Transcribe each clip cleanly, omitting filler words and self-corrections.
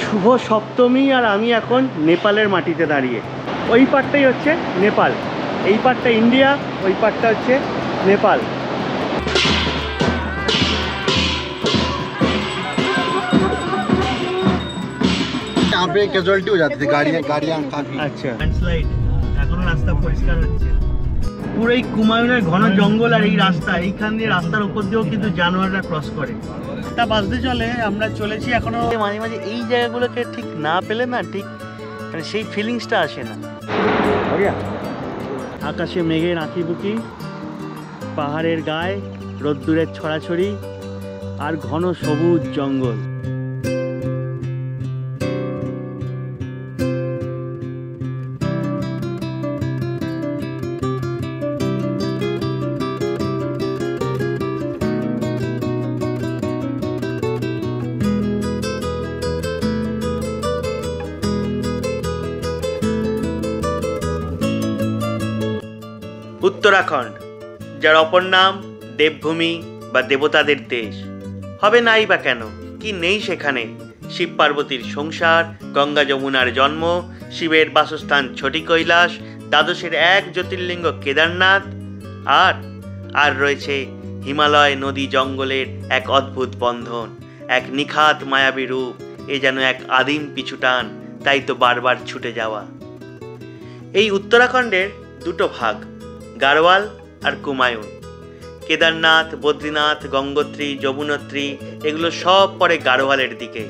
শুভ সপ্তমী আর আমি এখন নেপালের মাটিতে দাঁড়িয়ে। ওই পারটাই হচ্ছে নেপাল, এই পারটা ইন্ডিয়া, ওই পারটা হচ্ছে নেপাল। यहाँ पे कैजुअलिटी हो जाती थी, गाड़ियाँ काफी। আচ্ছা, ল্যান্ডস্লাইড, এখনো রাস্তা পরিষ্কার হচ্ছে। পুরো এই কুমায়ুনের ঘন জঙ্গল আর এই রাস্তা, এইখান দিয়ে রাস্তার উপর দিয়েও কিন্তু জানোয়াররা ক্রস করে। তা বাজতে চলে আমরা চলেছি এখনো। মাঝে মাঝে এই জায়গাগুলোকে ঠিক না পেলে না, ঠিক মানে সেই ফিলিংসটা আসে না। আকাশে মেঘের আঁকিবুকি, পাহাড়ের গায়ে রোদ্দুরের ছড়াছড়ি আর ঘন সবুজ জঙ্গল। উত্তরাখণ্ড, যার অপর নাম দেবভূমি বা দেবতাদের দেশ, হবে নাই বা কেন, কি নেই সেখানে? শিব পার্বতীর সংসার, গঙ্গা যমুনার জন্ম, শিবের বাসস্থান ছটি কৈলাস, দ্বাদশের এক জ্যোতির্লিঙ্গ কেদারনাথ, আর রয়েছে হিমালয় নদী জঙ্গলের এক অদ্ভুত বন্ধন, এক নিখাত মায়াবী রূপ। এ যেন এক আদিম পিছুটান, তাই তো বারবার ছুটে যাওয়া। এই উত্তরাখণ্ডের দুটো ভাগ, গাড়োয়াল আর কুমায়ুন। কেদারনাথ, বদ্রীনাথ, গঙ্গোত্রী, যমুনোত্রী এগুলো সব পড়ে গাড়োয়ালের দিকে।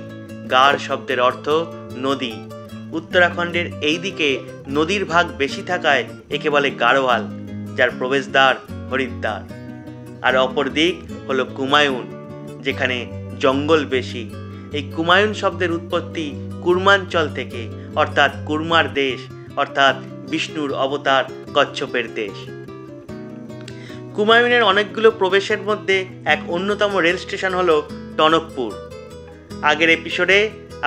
গাড় শব্দের অর্থ নদী। উত্তরাখণ্ডের এই দিকে নদীর ভাগ বেশি থাকায় একে বলে গাড়োয়াল, যার প্রবেশদ্বার হরিদ্বার। আর অপর দিক হলো কুমায়ুন, যেখানে জঙ্গল বেশি। এই কুমায়ুন শব্দের উৎপত্তি কুর্মাঞ্চল থেকে, অর্থাৎ কুর্মার দেশ, অর্থাৎ বিষ্ণুর অবতার কচ্ছপের দেশ। কুমায়ুনের অনেকগুলো প্রবেশের মধ্যে এক অন্যতম রেল স্টেশন হলো টনকপুর। আগের এপিসোডে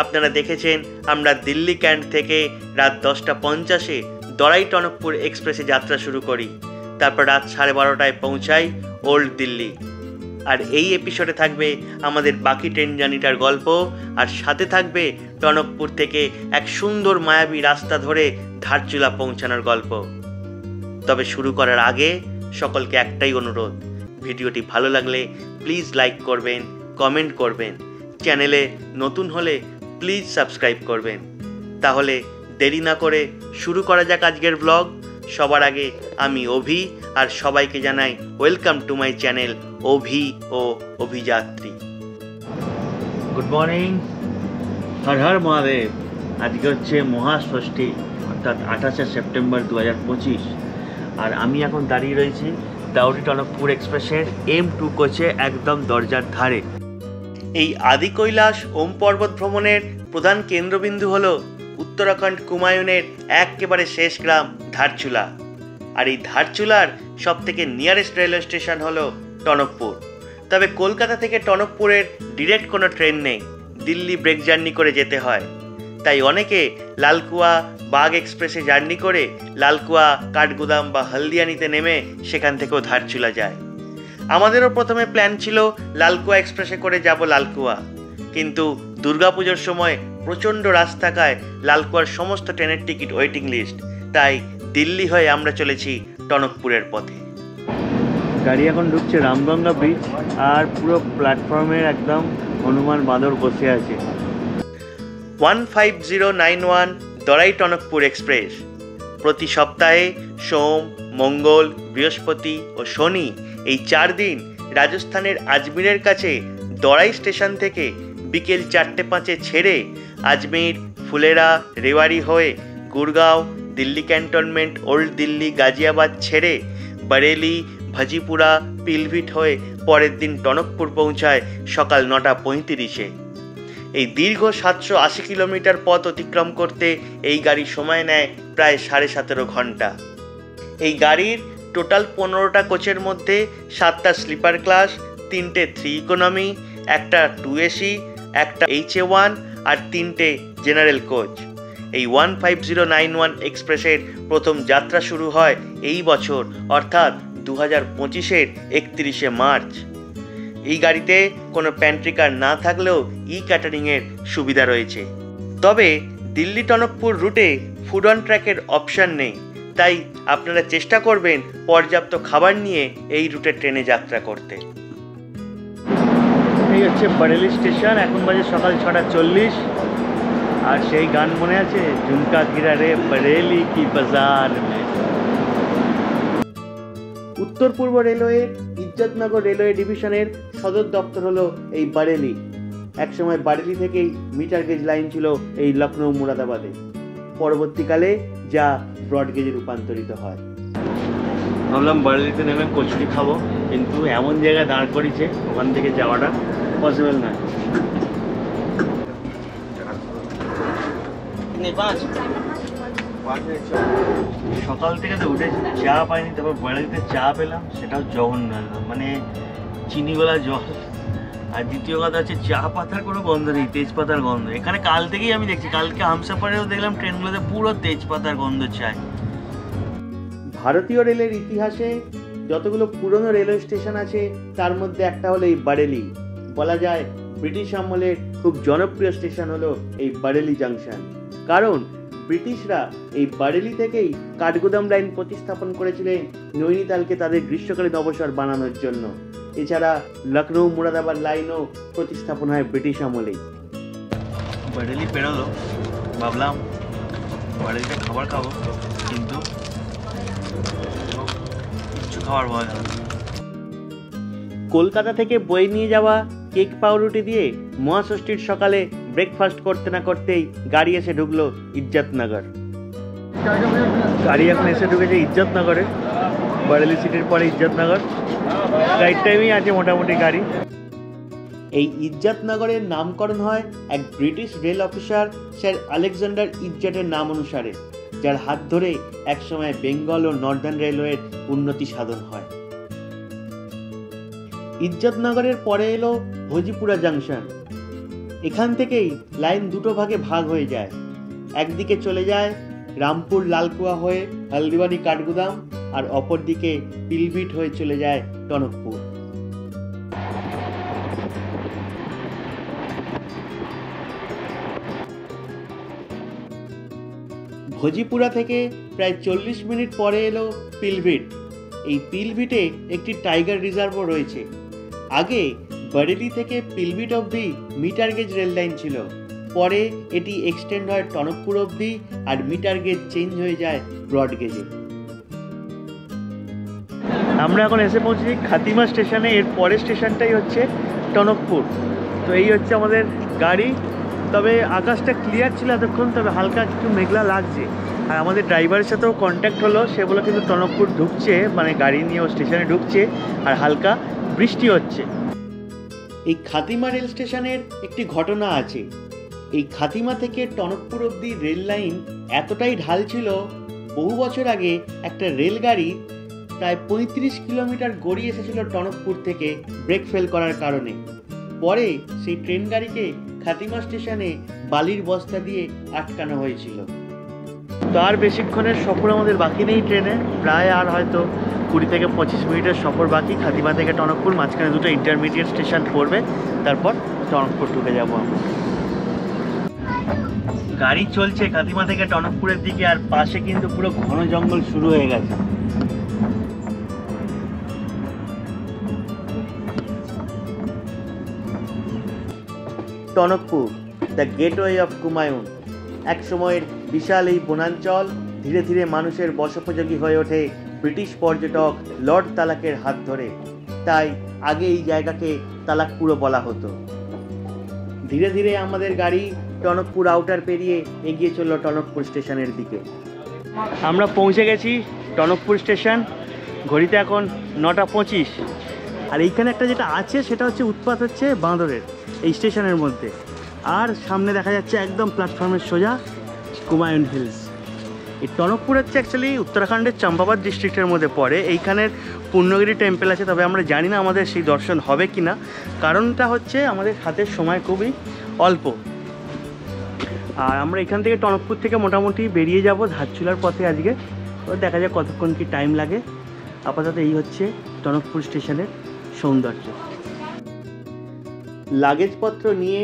আপনারা দেখেছেন আমরা দিল্লি ক্যান্ট থেকে রাত 10:50 দরাই টনকপুর এক্সপ্রেসে যাত্রা শুরু করি। তারপর রাত 12:30 পৌঁছাই ওল্ড দিল্লি। আর এই এপিসোডে থাকবে আমাদের বাকি ট্রেন জার্নিটার গল্প, আর সাথে থাকবে টনকপুর থেকে এক সুন্দর মায়াবী রাস্তা ধরে ধারচুলা পৌঁছানোর গল্প। তবে শুরু করার আগে সকলকে একটাই অনুরোধ, ভিডিওটি ভালো লাগলে প্লিজ লাইক করবেন, কমেন্ট করবেন, চ্যানেলে নতুন হলে প্লিজ সাবস্ক্রাইব করবেন। তাহলে দেরি না করে শুরু করা যাক আজকের ব্লগ। সবার আগে আমি অভি, আর সবাইকে জানাই welcome to my channel Abhi ও অভিযাত্রী। Good morning, Har Har Mahadev. আজকে হচ্ছে মহাষষ্ঠী, অর্থাৎ 28শে সেপ্টেম্বর 2025। আর আমি এখন দাঁড়িয়ে রয়েছি দাউরি টনকপুর এক্সপ্রেসের M2 কোচে, একদম দরজার ধারে। এই আদি কৈলাস ওম পর্বত ভ্রমণের প্রধান কেন্দ্রবিন্দু হলো উত্তরাখণ্ড কুমায়ুনের একেবারে শেষ গ্রাম ধারচুলা। আর এই ধারচুলার সব থেকে নিয়ারেস্ট রেলওয়ে স্টেশন হলো টনকপুর। তবে কলকাতা থেকে টনকপুরের ডিরেক্ট কোনো ট্রেন নেই, দিল্লি ব্রেক জার্নি করে যেতে হয়। তাই অনেকে লালকুয়া বাগ এক্সপ্রেসে জার্নি করে লালকুয়া, কাঠগুদাম বা হলদিয়ানিতে নেমে সেখান থেকেও ধারচুলা যায়। আমাদেরও প্রথমে প্ল্যান ছিল লালকুয়া এক্সপ্রেসে করে যাব লালকুয়া, কিন্তু দুর্গাপুজোর সময় প্রচণ্ড রাশ থাকায় লালকুয়ার সমস্ত ট্রেনের টিকিট ওয়েটিং লিস্ট, তাই দিল্লি হয়ে আমরা চলেছি টনকপুরের পথে। গাড়ি এখন ঢুকছে রামগঙ্গা ব্রিজ, আর পুরো প্ল্যাটফর্মের একদম হনুমান বাঁদর বসে আছে। 15091 দরাই টনকপুর এক্সপ্রেস প্রতি সপ্তাহে সোম, মঙ্গল, বৃহস্পতি ও শনি এই 4 দিন রাজস্থানের আজমিরের কাছে দরাই স্টেশন থেকে বিকেল 4:05 ছেড়ে আজমির, ফুলেরা, রেওয়ারি হয়ে গুরগাঁও, দিল্লি ক্যান্টনমেন্ট, ওল্ড দিল্লি, গাজিয়াবাদ ছেড়ে বরেলি, ভাজিপুরা, পিলভিট হয়ে পরের দিন টনকপুর পৌঁছায় সকাল 9:35। এই দীর্ঘ 780 কিলোমিটার পথ অতিক্রম করতে এই গাড়ি সময় নেয় প্রায় 17.5 ঘন্টা। এই গাড়ির টোটাল 15টা কোচের মধ্যে 7টা স্লিপার ক্লাস, 3টে 3 ইকোনমি, একটা 2 AC, একটা HA1 আর 3টে জেনারেল কোচ। এই 15091 এক্সপ্রেসের প্রথম যাত্রা শুরু হয় এই বছর, অর্থাৎ 2025-এর 31শে মার্চ। এই গাড়িতে কোনো প্যান্ট্রি কার না থাকলেও ক্যাটারিংয়ের সুবিধা রয়েছে। তবে দিল্লি টনকপুর রুটে ফুড অন ট্র্যাকের অপশান নেই, তাই আপনারা চেষ্টা করবেন পর্যাপ্ত খাবার নিয়ে এই রুটে ট্রেনে যাত্রা করতে। এই হচ্ছে বরেলি স্টেশন, এখন বাজে সকাল 6:40। আর সেই গান মনে আছে, ঝুমকা গিরা রে বরেলি কি বাজার মে। উত্তর পূর্ব রেলওয়ের ইজ্জতনগর রেলওয়ে ডিভিশনের সদর দপ্তর হলো এই বরেলি। একসময় বরেলি থেকেই মিটার গেজ লাইন ছিল এই লখনৌ মুরাদাবাদে, পরবর্তীকালে যা ব্রড গেজে রূপান্তরিত হয়। ভাবলাম বরেলিতে নেমে কচুরি খাবো, কিন্তু এমন জায়গায় দাঁড় করিয়েছে ওখান থেকে যাওয়াটা পসিবল নয়। সকাল থেকে তো উঠেছি, চা পাইনি, তারপর বরেলিতে চা পেলাম, সেটাও জঘন্য, মানে চিনিওয়ালা জল। আর দ্বিতীয় কথা হচ্ছে চা পাতার কোনো গন্ধ নেই, তেজপাতার গন্ধ। এখানে কাল থেকেই আমি দেখছি, কালকে হামসাফারেও দেখলাম ট্রেনগুলোতে পুরো তেজপাতার গন্ধ চাই। ভারতীয় রেলের ইতিহাসে যতগুলো পুরনো রেলওয়ে স্টেশন আছে তার মধ্যে একটা হলো এই বরেলি। বলা যায় ব্রিটিশ আমলের খুব জনপ্রিয় স্টেশন হলো এই বরেলি জাংশন, কারণ ব্রিটিশরা এই বরেলি থেকেই কাঠগুদাম লাইন প্রতিস্থাপন করেছিলেন নৈনিতালকে তাদের গ্রীষ্মকালীন অবসর বানানোর জন্য। এছাড়া লখনৌ মুরাদাবাদ লাইনও প্রতিস্থাপন হয় ব্রিটিশ আমলেই। বরেলি পেরোলো, ভাবলাম বরেলিতে খাবার খাবো, কিন্তু কিছু খাবার পাওয়া গেল। কলকাতা থেকে বয়ে নিয়ে যাওয়া কেক পাউরুটি দিয়ে মহাষষ্ঠীর সকালে ব্রেকফাস্ট করতে না করতেই গাড়ি এসে ঢুকলো ইজ্জতনগর। গাড়ি এখন এসে ঢুকেছে ইজ্জতনগরে, বরেলি সিটির পরে ইজ্জতনগর। রাইট টাইমেই আছে মোটামুটি গাড়ি। এই ইজ্জতনগরের নামকরণ হয় এক British rail officer sir Alexander ইজ্জতের নাম অনুসারে, যার হাত ধরে একসময় বেঙ্গল ও নর্দার্ন রেলওয়ের উন্নতি সাধন হয়। ইজ্জতনগরের পরে এলো ভোজিপুরা জাংশন। এখান থেকেই লাইন দুটো ভাগে ভাগ হয়ে যায়, একদিকে চলে যায় রামপুর লালকুয়া হয়ে হলদিবাড়ি কাঠগুদাম, আর অপরদিকে পিলভিট হয়ে চলে যায় টনকপুর। ভোজিপুরা থেকে প্রায় 40 মিনিট পরে এলো পিলভিট। এই পিলভিটে একটি টাইগার রিজার্ভও রয়েছে। আগে বরেলি থেকে পিলভিট অবধি মিটার গেজ রেল লাইন ছিল, পরে এটি এক্সটেন্ড হয় টনকপুর অবধি, আর মিটার গেজ চেঞ্জ হয়ে যায় ব্রড গেজে। আমরা এখন এসে পৌঁছেছি খাতিমা স্টেশনে। এর পরের স্টেশনটাই হচ্ছে টনকপুর। তো এই হচ্ছে আমাদের গাড়ি। তবে আকাশটা ক্লিয়ার ছিল এতক্ষণ, তবে হালকা একটু মেঘলা লাগছে। আর আমাদের ড্রাইভারের সাথেও কন্ট্যাক্ট হলো, সে বলে কিন্তু টনকপুর ঢুকছে, মানে গাড়ি নিয়ে ও স্টেশনে ঢুকছে, আর হালকা বৃষ্টি হচ্ছে। এই খাতিমা রেল স্টেশনের একটি ঘটনা আছে। এই খাতিমা থেকে টনকপুর অবধি রেল লাইন এতটাই ঢাল ছিল, বহু বছর আগে একটা রেলগাড়ি প্রায় 35 কিলোমিটার গড়িয়ে এসেছিল টনকপুর থেকে ব্রেক ফেল করার কারণে। পরে সেই ট্রেন গাড়িকে খাতিমা স্টেশনে বালির বস্তা দিয়ে আটকানো হয়েছিল। তো আর বেশিক্ষণের সফর আমাদের বাকি নেই ট্রেনে, প্রায় আর হয়তো 20 থেকে 25 মিনিটের সফর বাকি। খাতিমা থেকে টনকপুর, মাঝখানে দুটো ইন্টারমিডিয়েট স্টেশন পড়বে, তারপর টনকপুর ঢুকে যাবো আমরা। গাড়ি চলছে খাতিমা থেকে টনকপুরের দিকে, আর পাশে কিন্তু পুরো ঘন জঙ্গল শুরু হয়ে গেছে। Tanakpur, the gateway of Kumaon. এক সময়ের বিশাল এই বনাঞ্চল ধীরে ধীরে মানুষের বসোপযোগী হয়ে ওঠে ব্রিটিশ পর্যটক লর্ড তালাকের হাত ধরে, তাই আগে এই জায়গাকে তালাকপুরও বলা হতো। ধীরে ধীরে আমাদের গাড়ি টনকপুর আউটার পেরিয়ে এগিয়ে চলল টনকপুর স্টেশনের দিকে। আমরা পৌঁছে গেছি টনকপুর স্টেশন। ঘড়িতে এখন 9:25। আর এইখানে একটা যেটা আছে সেটা হচ্ছে উৎপাত হচ্ছে বাঁদরের এই স্টেশনের মধ্যে। আর সামনে দেখা যাচ্ছে একদম প্ল্যাটফর্মের সোজা কুমায়ুন হিলস। এই টনকপুর হচ্ছে অ্যাকচুয়ালি উত্তরাখণ্ডের চম্পাবত ডিস্ট্রিক্টের মধ্যে পড়ে। এইখানের পূর্ণগিরি টেম্পল আছে, তবে আমরা জানি না আমাদের সেই দর্শন হবে কি না। কারণটা হচ্ছে আমাদের হাতের সময় খুবই অল্প। আর আমরা এখান থেকে টনকপুর থেকে মোটামুটি বেরিয়ে যাব ধারচুলার পথে আজকে। তো দেখা যাক কতক্ষণ কি টাইম লাগে। আপাতত এই হচ্ছে টনকপুর স্টেশনের সৌন্দর্য। লাগেজপত্র নিয়ে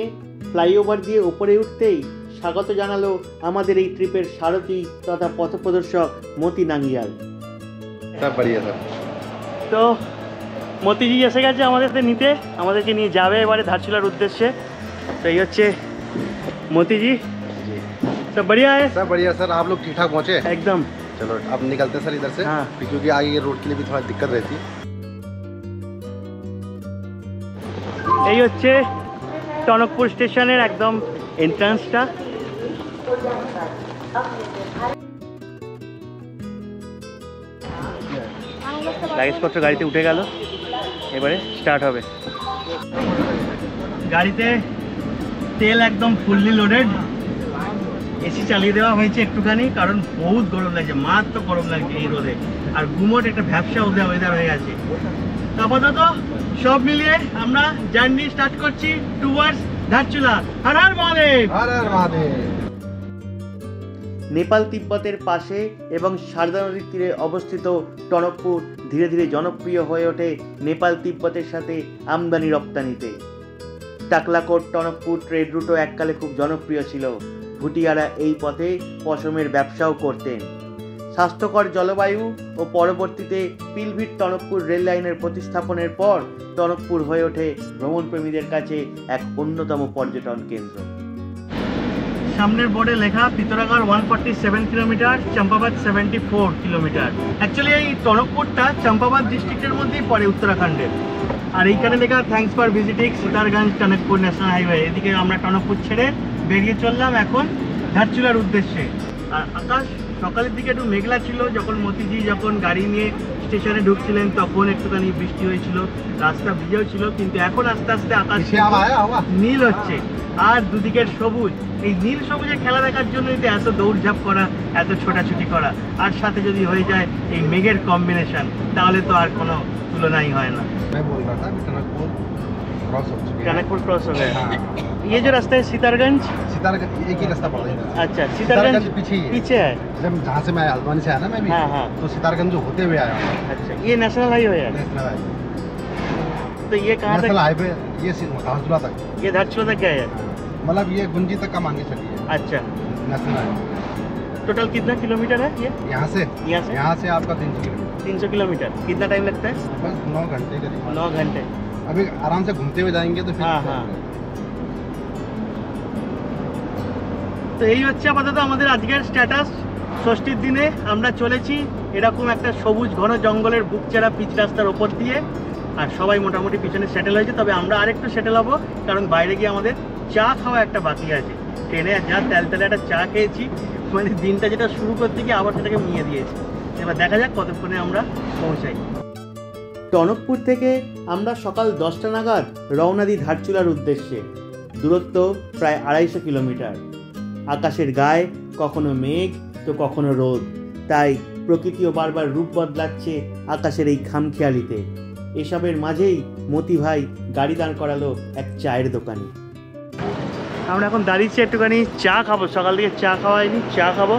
ফ্লাইওভার দিয়ে ওপরে উঠতেই স্বাগত জানালো আমাদের এই ট্রিপের সারথি তথা পথপ্রদর্শক মতি নাঙ্গিয়াল। सब बढ़िया सर। তো মতিজি এসে গেছে আমাদের নিতে, আমাদেরকে নিয়ে যাবে এবারে ধারচুলার উদ্দেশ্যে। তো এই হচ্ছে মতিজি। सब बढ़िया है? सब बढ़िया सर। आप लोग ठीक ठाक पहुँचे? एकदम। चलो अब निकलते हैं सर इधर से। हाँ। क्योंकि आगे ये रोड के लिए भी थोड़ा दिक्कत रहती है। এই হচ্ছে টনকপুর স্টেশনের একদম এন্ট্রান্সটা। লাগেজপত্র গাড়িতে উঠে গেল, এবারে স্টার্ট হবে। গাড়িতে তেল একদম ফুললি লোডেড, এসি চালিয়ে দেওয়া হয়েছে একটুখানি, কারণ বহুত গরম লাগছে, মারাত্মক গরম লাগছে এই রোদে, আর গুমোট একটা ভ্যাবসা ওয়েদার হয়ে গেছে। আপাতত সব মিলিয়ে আমরা জার্নি স্টার্ট করছি টুয়ার্ডস ধারচুলা। হর হর মহাদেব। हर हर महादेव। নেপাল তিব্বতের পাশে এবং সারদা নদীর তীরে অবস্থিত টনকপুর ধীরে ধীরে জনপ্রিয় হয়ে ওঠে নেপাল তিব্বতের সাথে আমদানি রপ্তানিতে। টাকলাকোট টনকপুর ট্রেড রুটও এককালে খুব জনপ্রিয় ছিল। ভুটিয়ারা এই পথে পশমের ব্যবসাও করতেন। স্বাস্থ্যকর জলবায়ু ও পরবর্তীতে পিলভিট টনকপুর রেল লাইনের প্রতিস্থাপনের পর টনকপুর হয়ে ওঠে ভ্রমণপ্রেমীদের কাছে এক অন্যতম পর্যটন কেন্দ্র। সামনের বোর্ডে লেখা পিতরাগড় 147 কিলোমিটার, চম্পাবাদ 74 কিলোমিটার। অ্যাকচুয়ালি এই টনকপুরটা চম্পাবাদ ডিস্ট্রিক্টের মধ্যেই পড়ে উত্তরাখণ্ডের। আর এইখানে লেখা thanks for visiting Sitarganj Tanakpur national highway. এদিকে আমরা টনকপুর ছেড়ে বেরিয়ে চললাম এখন ধারচুলার উদ্দেশ্যে। আর আকাশ সকালের দিকে একটু মেঘলা ছিল, যখন গাড়ি নিয়ে স্টেশনে ঢুকছিলেন তখন একটুখানি বৃষ্টি হয়েছিল, রাস্তা ভিজেও ছিল, কিন্তু এখন আস্তে আস্তে আকাশ নীল হচ্ছে আর দুদিকের সবুজ। এই নীল সবুজের খেলা দেখার জন্য এত দৌড়ঝাঁপ করা, এত ছোটাছুটি করা, আর সাথে যদি হয়ে যায় এই মেঘের কম্বিনেশন, তাহলে তো আর কোনো তুলনাই হয় না। टनकपुर क्रॉस हो गया। ये जो रास्ता है सितारगंज एक ही रास्ता पड़ता है। अच्छा, सितारगंज पीछे है। जहाँ से मैं हल्द्वानी से आया ना मैं भी, हाँ। तो सितारगंज जो होते हुए आया। अच्छा, ये नेशनल हाईवे है। National highway. तो ये कहाँ तक? नेशनल हाईवे ये धारचूला तक। ये धारचूला तक क्या है? मतलब ये गुंजी तक का मान के चलिए। अच्छा, नेशनल हाईवे। टोटल कितना किलोमीटर है ये? यहाँ से आपका 300 किलोमीटर। 300 किलोमीटर। कितना टाइम लगता है? बस 9 घंटे करीब। 9 घंटे। अभी आराम से घूमते हुए जाएंगे तो फिर। हाँ। তো এই হচ্ছে আপাতত আমাদের আজকের স্ট্যাটাস। ষষ্ঠীর দিনে আমরা চলেছি এরকম একটা সবুজ ঘন জঙ্গলের বুকচেরা পিচ রাস্তার ওপর দিয়ে, আর সবাই মোটামুটি পিছনে সেটেল হয়েছে। তবে আমরা আরেকটু সেটেল হবো, কারণ বাইরে গিয়ে আমাদের চা খাওয়া একটা বাকি আছে। ট্রেনে যা তেলতেলে একটা চা খেয়েছি, মানে দিনটা যেটা শুরু করতে গিয়ে আবার সেটাকে নিয়ে দিয়েছি। এবার দেখা যাক কতক্ষণে আমরা পৌঁছাই। টনকপুর থেকে আমরা সকাল 10টা নাগাদ রওনা দিই ধারচুলার উদ্দেশ্যে। দূরত্ব প্রায় 250 কিলোমিটার। আকাশের গায়ে কখনো মেঘ তো কখনো রোদ, তাই প্রকৃতিও বারবার রূপ বদলাচ্ছে আকাশের এই খামখেয়ালিতে। এসবের মাঝেই মতি ভাই গাড়ি দাঁড় করালো এক চায়ের দোকানে। আমরা এখন দাঁড়িয়েছি একটুখানি চা খাবো, সকাল থেকে চা খাওয়া হয়নি, চা খাবো।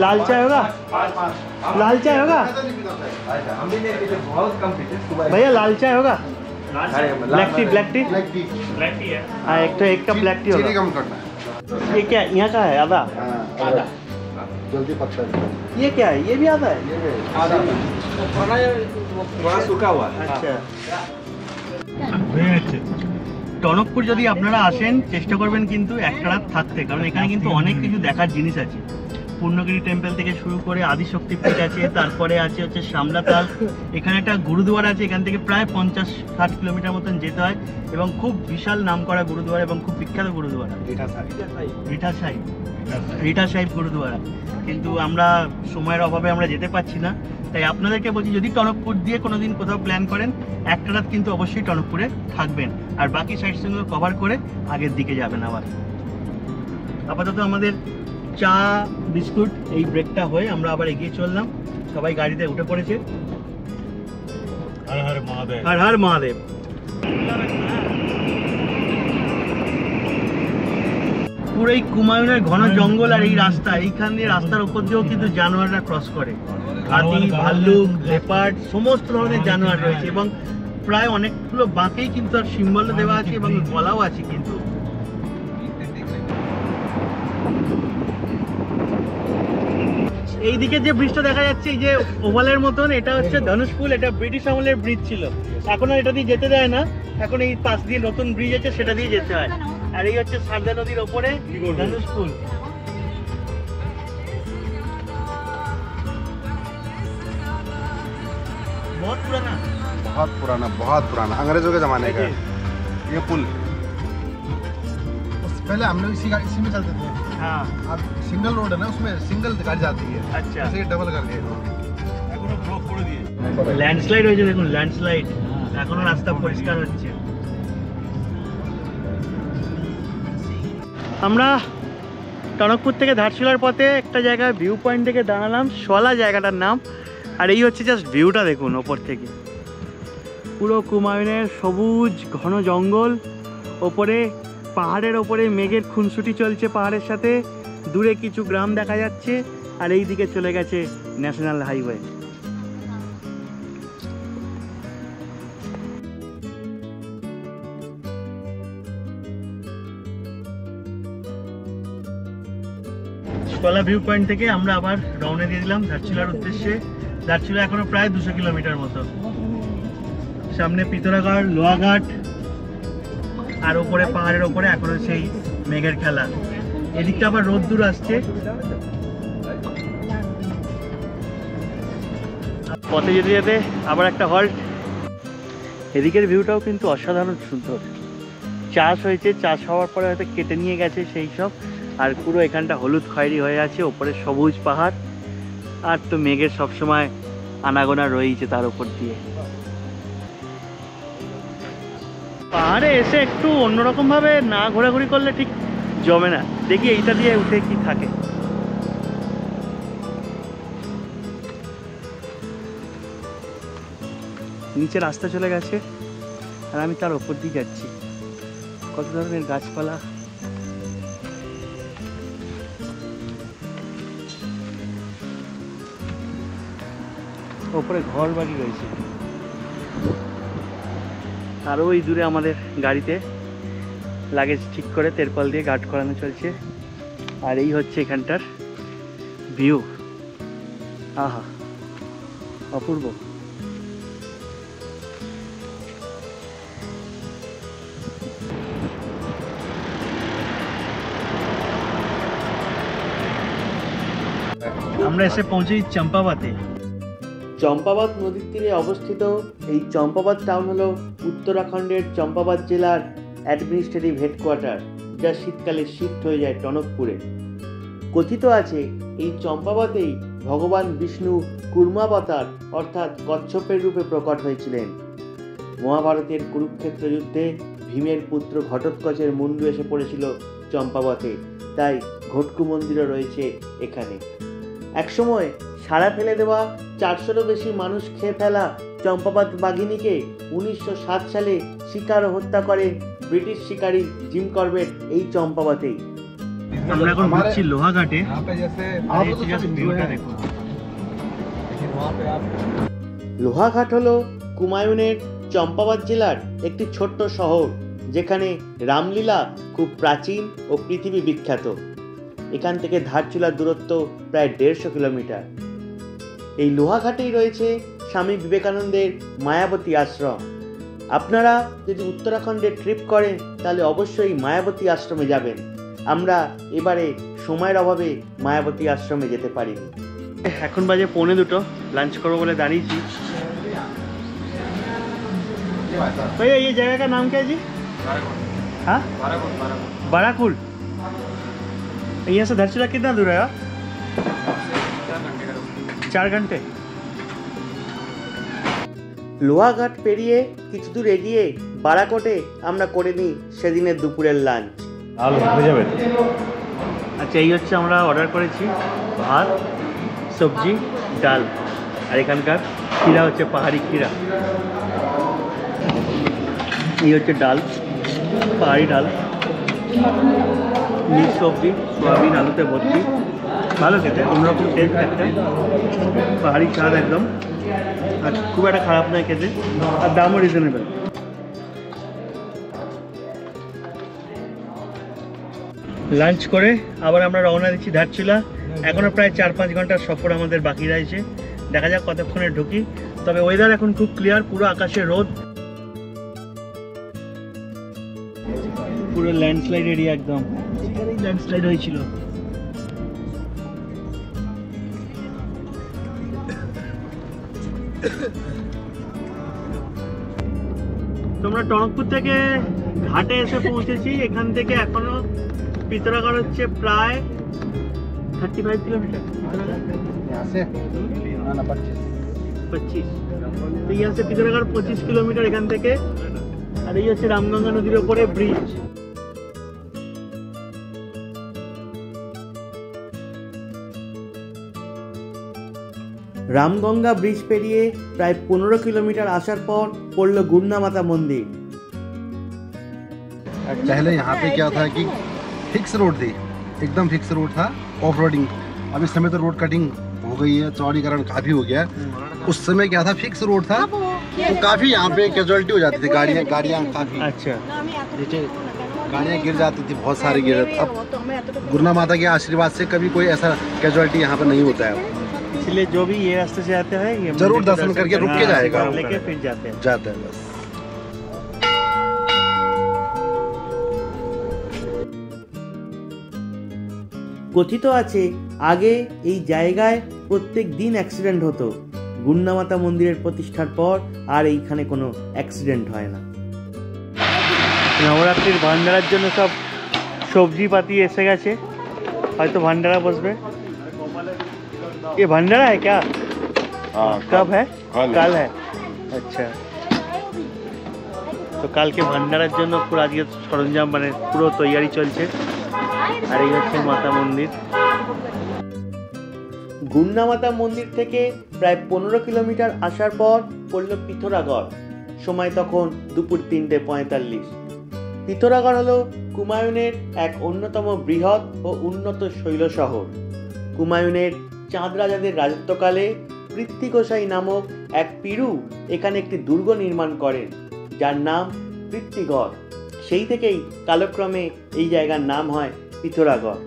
लाल चाय होगा? लाल चाय होगा भैया? लाल चाय होगा? ब्लैक टी है। हाँ, एक कप ब्लैक टी होगा। ये क्या यहाँ का है? आधा जल्दी पकता है। ये क्या है? ये भी आधा है? सूखा हुआ। अच्छा, টনকপুর যদি আপনারা আসেন চেষ্টা করবেন কিন্তু একটা রাত থাকতে, কারণ এখানে কিন্তু অনেক কিছু দেখার জিনিস আছে। পূর্ণগিরি টেম্পল থেকে শুরু করে আদিশক্তিপীঠ আছে, তারপরে আছে হচ্ছে শামলাতাল। এখানে একটা গুরুদুয়ারা আছে, এখান থেকে প্রায় 50-60 কিলোমিটার মতন যেতে হয়, এবং খুব বিশাল নামকরা গুরুদুয়ারা এবং খুব বিখ্যাত গুরুদুয়ারা রিঠা সাহিব গুরুদুয়ারা। কিন্তু আমরা সময়ের অভাবে আমরা যেতে পারছি না, তাই আপনাদেরকে বলছি যদি টনকপুর দিয়ে কোনোদিন কোথাও প্ল্যান করেন একটা রাত কিন্তু অবশ্যই টনকপুরে থাকবেন, আর বাকি সাইট সিনগুলো কভার করে আগের দিকে যাবেন। আবার আপাতত আমাদের চা বিস্কুট এই ব্রেকটা হয়ে আমরা আবার এগিয়ে চললাম। সবাই গাড়িতে উঠে পড়েছে। হর হর মহাদেব, হর হর মহাদেব। পুরো এই কুমায়ুনের ঘন জঙ্গল আর এই রাস্তা, এইখান দিয়ে রাস্তার উপর দিয়েও কিন্তু জানোয়াররা ক্রস করে। হাতি, ভাল্লুক, লেপার্ড সমস্ত ধরনের জানোয়ার রয়েছে এবং প্রায় অনেকগুলো বাঁকেই কিন্তু আর সিম্বল দেওয়া আছে এবং গলাও আছে কিন্তু। এইদিকে যে ব্রিজটা দেখা যাচ্ছে, এই যে ওভালের মতন, এটা হচ্ছে ধনুষপুল। এটা ব্রিটিশ আমলের ব্রিজ ছিল, এখন আর এটা দিয়ে যেতে দেয় না, এখন এই পাশ দিয়ে নতুন ব্রিজ আছে সেটা দিয়ে যেতে হয়। আর এই হচ্ছে সারদা নদীর ওপরে ধনুষপুল। बहुत पुराना, बहुत पुराना अंग्रेजों के जमाने का है ये पुल। पहले हम लोग इसी में चलते थे। हाँ, अब सिंगल रोड है ना, उसमें सिंगल गाड़ी जाती है। अच्छा, इसे डबल कर दिए। ল্যান্ডস্লাইড হয়েছে, দেখুন ল্যান্ডস্লাইড, এখনো রাস্তা পরিষ্কার হচ্ছে। আমরা টনকপুর থেকে ধারচুলার পথে একটা জায়গায় ভিউ পয়েন্ট থেকে দাঁড়ালাম, শলা জায়গাটার নাম। আর এই হচ্ছে জাস্ট ভিউটা দেখুন ওপর থেকে, পুরো কুমায়ুনের সবুজ ঘন জঙ্গল, ওপরে পাহাড়ের ওপরে মেঘের খুনসুটি চলছে পাহাড়ের সাথে, দূরে কিছু গ্রাম দেখা যাচ্ছে, আর এই দিকে চলে গেছে ন্যাশনাল হাইওয়ে। শলা ভিউ পয়েন্ট থেকে আমরা আবার রওনা দিয়ে দিলাম ধারচুলার উদ্দেশ্যে। ধারচুলা এখনো প্রায় 200 কিলোমিটার মতো। সামনে পিতরাগড়, লোহাঘাট, আর ওপরে পাহাড়ের ওপরে এখনো সেই মেঘের খেলা। এদিকটা আবার রোদ্দুর আসছে। পথে যেতে যেতে আবার একটা হল্ট। এদিকের ভিউটাও কিন্তু অসাধারণ সুন্দর। চাষ হয়েছে, চাষ হওয়ার পরে হয়তো কেটে নিয়ে গেছে সেই সব, আর পুরো এখানটা হলুদ খয়েরি হয়ে আছে, ওপরে সবুজ পাহাড়, আর তো মেঘের সবসময় আনাগোনা রয়েছে তার উপর দিয়ে। পাহাড়ে এসে একটু অন্যরকম ভাবে না ঘোরাঘুরি করলে ঠিক জমে না। দেখি এইটা দিয়ে উঠে কি থাকে। নিচে রাস্তা চলে গেছে আর আমি তার উপর দিয়ে যাচ্ছি। কত ধরনের গাছপালা, ওপরে ঘর বাড়ি রয়েছে। আর ওই দূরে আমাদের গাড়িতে লাগেজ ঠিক করে তেরপল দিয়ে গার্ড করানো চলছে। আর এই হচ্ছে এখানটার ভিউ। আহা, অপূর্ব। আমরা এসে পৌঁছেছি চম্পাবতে। চম্পাবত নদীর তীরে অবস্থিত এই চম্পাবত টাউন হলো উত্তরাখণ্ডের চম্পাবত জেলার অ্যাডমিনিস্ট্রেটিভ হেডকোয়ার্টার, যা শীতকালে শিফট হয়ে যায় টনকপুরে। কথিত আছে এই চম্পাবতেই ভগবান বিষ্ণু কুর্মাবতার অর্থাৎ কচ্ছপের রূপে প্রকট হয়েছিলেন। মহাভারতের কুরুক্ষেত্র যুদ্ধে ভীমের পুত্র ঘটোৎকচের মুন্ডু এসে পড়েছিল চম্পাবতে, তাই ঘটকু মন্দিরও রয়েছে এখানে। একসময় সারা ফেলে দেওয়া 400-রও বেশি মানুষ খেয়ে ফেলা চম্পাবত বাঘিনীকে 1907 সালে শিকার ও হত্যা করে ব্রিটিশ শিকারী জিম করবেট এই চম্পাবতেই। আমরা এখন ঘুরছি লোহাঘাটে। লোহাঘাট হলো কুমায়ুনের চম্পাবত জেলার একটি ছোট্ট শহর, যেখানে রামলীলা খুব প্রাচীন ও পৃথিবী বিখ্যাত। এখান থেকে ধারচুলার দূরত্ব প্রায় 150 কিলোমিটার। এই লোহাঘাটেই রয়েছে স্বামী বিবেকানন্দের মায়াবতী আশ্রম। আপনারা যদি উত্তরাখণ্ডে ট্রিপ করেন তাহলে অবশ্যই মায়াবতী আশ্রমে যাবেন। আমরা এবারে সময়ের অভাবে মায়াবতী আশ্রমে যেতে পারিনি। এখন বাজে 1:45, লাঞ্চ করবো বলে দাঁড়িয়েছি। भैया ये जगह का नाम क्या है जी? हाँ, बाराकुल। यहाँ से धारचूला कितना दूर है? 4 घंटे। লোহাঘাট পেরিয়ে কিছু দূর এগিয়ে বারাকোটে আমরা করে নিই সেদিনের দুপুরের লাঞ্চ। আচ্ছা, এই হচ্ছে আমরা অর্ডার করেছি ভাত, সবজি, ডাল, আর এখানকার ক্ষীরা হচ্ছে পাহাড়ি ক্ষীরা। এই হচ্ছে ডাল, পাহাড়ি ডাল। মিক্স সবজি, সোয়াবিন আলুতে ভর্তি, ভালো খেতে, অন্যরকম টেস্ট একটা, পাহাড়ি স্বাদ একদম, আর খুব একটা খারাপ নয় খেতে, আর দামও রিজনেবল। লাঞ্চ করে আবার আমরা রওনা দিচ্ছি ধারচুলা। এখনও প্রায় 4-5 ঘন্টার সফর আমাদের বাকি রয়েছে, দেখা যাক কতক্ষণে ঢুকি। তবে ওয়েদার এখন খুব ক্লিয়ার, পুরো আকাশে রোদ, পুরো ল্যান্ডস্লাইড এরিয়া, একদম ল্যান্ডস্লাইড হয়েছিল। তোমরা টনকপুর থেকে ঘাটে এসে পৌঁছেছি। এখান থেকে এখনো পিতরাগড় হচ্ছে প্রায় 35 কিলোমিটার। 25 এই আছে পিতরাগড়, 25 কিলোমিটার এখান থেকে। আর এই হচ্ছে রামগঙ্গা নদীর ওপরে ব্রিজ। রামগঙ্গা ব্রিজ পেরিয়ে প্রায় 15 কিলোমিটার আসার পর পড়ল গুন্নামাতা মন্দির। पहले यहाँ पे क्या था कि फिक्स रोड थी, एकदम फिक्स रोड था, ऑफ रोडिंग। अब इस समय तो रोड कटिंग हो गई है, चौड़ीकरण काफी हो गया। उस समय क्या था, फिक्स रोड था, तो काफी यहाँ पे कैजुअलिटी हो जाती थी, गाड़ियाँ काफी, अच्छा, गाड़ियाँ गिर जाती थी, बहुत सारी गिर। अब गुरना माता के आशीर्वाद से कभी कोई ऐसा कैजुअलिटी यहाँ पर नहीं होता है। इसलिए जो भी ये रास्ते से आते हैं ये जरूर दर्शन करके रुक के जाएगा, लेके फिर जाते हैं बस। কথিত আছে আগে এই জায়গায় প্রত্যেক দিন অ্যাক্সিডেন্ট হতো, গুন্নামাতা মন্দিরের প্রতিষ্ঠার পর আর এইখানে কোনো অ্যাক্সিডেন্ট হয় না। নবরাত্রির ভান্ডারার জন্য সব সবজি পাতি এসে গেছে, হয়তো ভান্ডারা বসবে। ये भंडारा है क्या? कब है? कल है। अच्छा, তো কালকে ভান্ডারার জন্য পুরো আজকে সরঞ্জাম মানে পুরো তৈয়ারি চলছে। আর এই হচ্ছে মাতা মন্দির। গুন্নামাতা মন্দির থেকে প্রায় 15 কিলোমিটার আসার পর পড়ল পিথোরাগড়। সময় তখন দুপুর 3:45। পিথোরাগড় হলো কুমায়ুনের এক অন্যতম বৃহৎ ও উন্নত শৈল শহর। কুমায়ুনের চাঁদ রাজাদের রাজত্বকালে পৃথ্বী গোসাই নামক এক পিরু এখানে একটি দুর্গ নির্মাণ করেন, যার নাম পৃথ্বীগড়। সেই থেকেই কালক্রমে এই জায়গার নাম হয় পিথোরাগড়।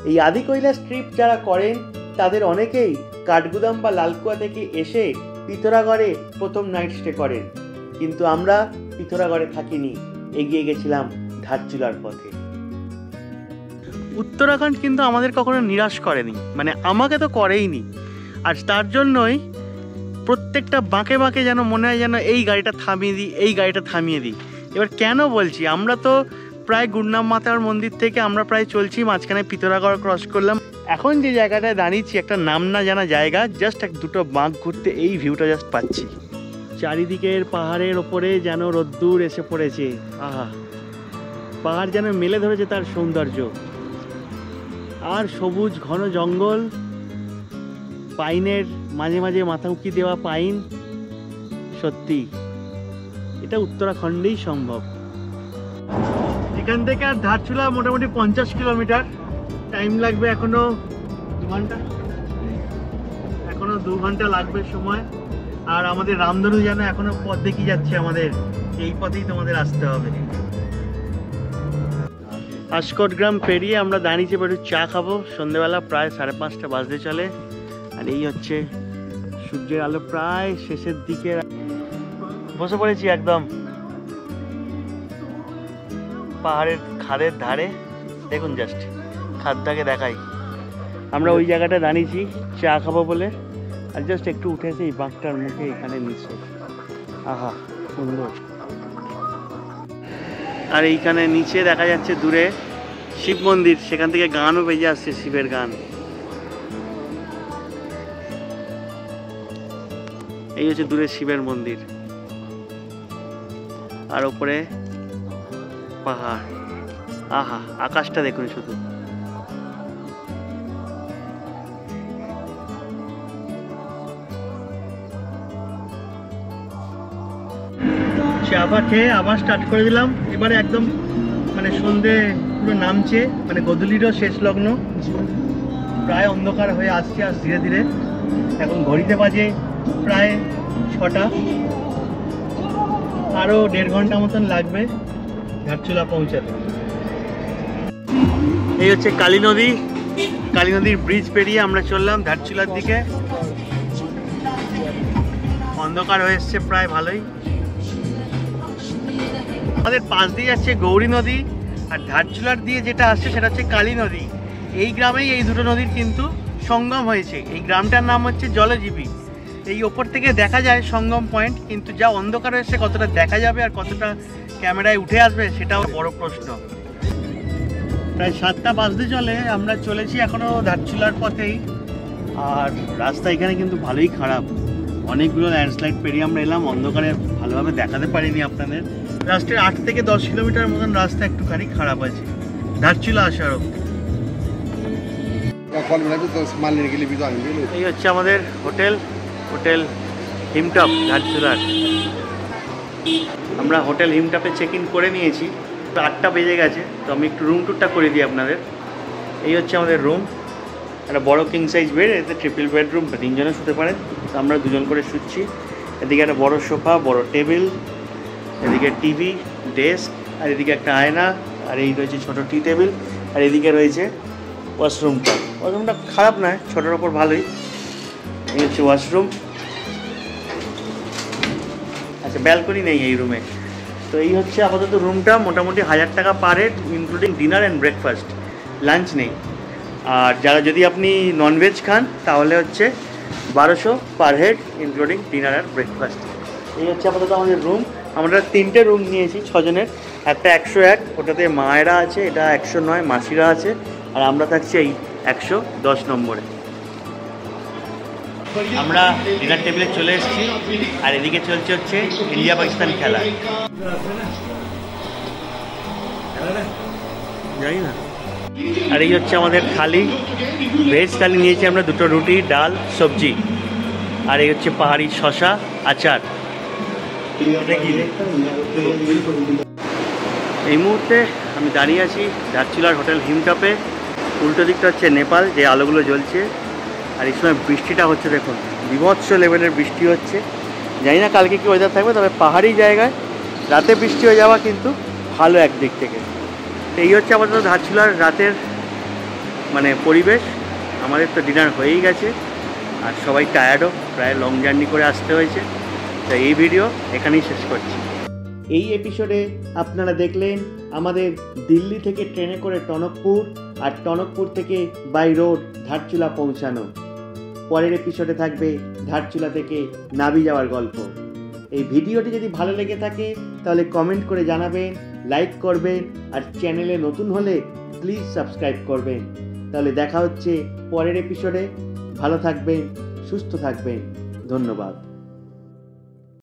এই আদি কৈলাস ট্রিপ যারা করেন তাদের অনেকেই কাঠগুদাম বা লালকুয়া থেকে এসে পিথোরাগড়ে প্রথম নাইট স্টে করেন, কিন্তু আমরা পিথোরাগড়ে থাকিনি, এগিয়ে গেছিলাম ধারচুলার পথে। উত্তরাখণ্ড কিন্তু আমাদের কখনো নিরাশ করেনি, মানে আমাকে তো করেইনি। আর তার জন্যই প্রত্যেকটা বাঁকে বাঁকে যেন মনে হয় যেন এই গাড়িটা থামিয়ে দিই, এই গাড়িটা থামিয়ে দিই। এবার কেন বলছি, আমরা তো প্রায় গুন্নামাতার মন্দির থেকে আমরা প্রায় চলছি, মাঝখানে পিথোরাগড় ক্রস করলাম। এখন যে জায়গাটায় দাঁড়িয়েছি একটা নাম না জানা জায়গা, জাস্ট দুটো বাঁক ঘুরতে এই ভিউটা জাস্ট পাচ্ছি। চারিদিকের পাহাড়ের ওপরে যেন রোদ্দুর এসে পড়েছে, আহা, পাহাড় যেন মেলে ধরেছে তার সৌন্দর্য। আর সবুজ ঘন জঙ্গল, পাইনের মাঝে মাঝে মাথা উঁকি দেওয়া পাইন, সত্যি এটা উত্তরাখণ্ডেই সম্ভব। এখান থেকে আর ধারচুলা মোটামুটি 50 কিলোমিটার, টাইম লাগবে এখনো 2 ঘন্টা, এখনো 2 ঘন্টা লাগবে সময়। আর আমাদের রামধনু যেন এখনো পথ দেখিয়ে যাচ্ছে আমাদের, এই পথেই তোমাদের আসতে হবে। আসকট গ্রাম পেরিয়ে আমরা দাঁড়িয়েছি, একটু চা খাবো। সন্ধ্যেবেলা প্রায় 5:30 বাজতে চলে। আর এই হচ্ছে সূর্যের আলো প্রায় শেষের দিকে, বসে পড়েছি একদম পাহাড়ের খাদের ধারে। দেখুন জাস্ট খাদটাকে দেখাই, আমরা ওই জায়গাটা দাঁড়িয়েছি চা খাবো বলে। আর জাস্ট একটু উঠেছে এই বাঁকটার মুখে, এখানে নিচে, আহা সুন্দর। আর এইখানে নিচে দেখা যাচ্ছে দূরে শিব মন্দির, সেখান থেকে গানও বেজে আসছে, শিবের গান। এই হচ্ছে দূরে শিবের মন্দির, আর ওপরে পাহাড়, আহা আকাশটা দেখুন শুধু। চা খেয়ে আবার স্টার্ট করে দিলাম। এবারে একদম মানে সন্ধে পুরো নামছে, মানে গোধূলিরও শেষ লগ্ন, প্রায় অন্ধকার হয়ে আসছে আজ ধীরে ধীরে। এখন ঘড়িতে বাজে প্রায় 6টা, আরও 1.5 ঘন্টা মতন লাগবে ধারচুলা পৌঁছাতে। এই হচ্ছে কালী নদী, কালী নদীর ব্রিজ পেরিয়ে আমরা চললাম ধারচুলার দিকে। অন্ধকার হয়ে এসছে প্রায় ভালোই। আমাদের পাশ দিয়ে যাচ্ছে গৌরী নদী, আর ধারচুলার দিয়ে যেটা আসছে সেটা হচ্ছে কালী নদী। এই গ্রামেই এই দুটো নদীর কিন্তু সঙ্গম হয়েছে। এই গ্রামটার নাম হচ্ছে জলজীবী। এই ওপর থেকে দেখা যায় সঙ্গম পয়েন্ট, কিন্তু যা অন্ধকার হয়েছে কতটা দেখা যাবে আর কতটা ক্যামেরায় উঠে আসবে সেটাও বড় প্রশ্ন। প্রায় 7টা বাজতে চলে, আমরা চলেছি এখনও ধারচুলার পথেই। আর রাস্তা এখানে কিন্তু ভালোই খারাপ, অনেকগুলো ল্যান্ডস্লাইড পেরিয়ে আমরা এলাম, অন্ধকারে ভালোভাবে দেখাতে পারিনি আপনাদের। রাস্তার 8 থেকে 10 কিলোমিটার মতন রাস্তা একটুখানি খারাপ আছে ধারচুলা আসার অব্দি। এই হচ্ছে আমাদের হোটেল, হোটেল হিমটপ ধারচুলার। আমরা হোটেল হিমটপে চেক ইন করে নিয়েছি, 8টা বেজে গেছে। তো আমি একটু রুম টুরটা করে দিই আপনাদের। এই হচ্ছে আমাদের রুম, একটা বড় কিং সাইজ বেড, এতে ট্রিপল বেডরুম, 3 জনে শুতে পারেন। তো আমরা 2 জন করে শুচ্ছি। এদিকে একটা বড় সোফা, বড় টেবিল, এদিকে টিভি, ডেস্ক, আর এদিকে একটা আয়না, আর এই রয়েছে ছোট টি টেবিল, আর এদিকে রয়েছে ওয়াশরুমটা। ওয়াশরুমটা খারাপ নয়, ছোটোর ওপর ভালোই। এই হচ্ছে ওয়াশরুম। আচ্ছা, ব্যালকনি নেই এই রুমে। তো এই হচ্ছে আপাতত রুমটা, মোটামুটি 1000 টাকা per head, including dinner and breakfast, lunch নেই। আর যারা যদি আপনি ননভেজ খান তাহলে হচ্ছে 1200 পার হেড, ইনক্লুডিং ডিনার আর ব্রেকফাস্ট। এই হচ্ছে আপাতত আমাদের রুম। আমরা 3টে রুম নিয়েছি 6 জনের, একটা 101, ওটাতে মায়েরা আছে, এটা 109, মাসিরা আছে, আর আমরা থাকছি এই 110 নম্বরে। আমরা ডিনার টেবিলে চলে এসেছি, আর এদিকে চলছে হচ্ছে ইন্ডিয়া পাকিস্তান খেলা। জানি না। আর এই হচ্ছে আমাদের থালি, ভেজ থালি নিয়েছি আমরা, 2টো রুটি, ডাল, সবজি, আর এই হচ্ছে পাহাড়ি শশা, আচার। এই মুহূর্তে আমি দাঁড়িয়ে আছি ধারচুলার হোটেল হিমটপে। উল্টো দিকটা হচ্ছে নেপাল, যে আলোগুলো জ্বলছে। আর এই সময় বৃষ্টিটা হচ্ছে, দেখুন বিভৎস লেভেলের বৃষ্টি হচ্ছে। জানি না কালকে কি ওয়েদার থাকবে, তবে পাহাড়ি জায়গায় রাতে বৃষ্টি হয়ে যাওয়া কিন্তু ভালো একদিক থেকে। এই হচ্ছে আমাদের ধারচুলার রাতের মানে পরিবেশ। আমাদের তো ডিনার হয়েই গেছে, আর সবাই টায়ার্ডও, প্রায় লং জার্নি করে আসতে হয়েছে। তো এই ভিডিও এখানেই শেষ করছি। এই এপিসোডে আপনারা দেখলেন আমাদের দিল্লি থেকে ট্রেনে করে টনকপুর, আর টনকপুর থেকে বাই রোড ধারচুলা পৌঁছানো। পরের এপিসোডে থাকবে ধারচুলা থেকে নাবি যাওয়ার গল্প। এই ভিডিওটি যদি ভালো লেগে থাকে তাহলে কমেন্ট করে জানাবেন, লাইক করবেন, আর চ্যানেলে নতুন হলে প্লিজ সাবস্ক্রাইব করবেন। তাহলে দেখা হচ্ছে পরের এপিসোডে। ভালো থাকবেন, সুস্থ থাকবেন, ধন্যবাদ।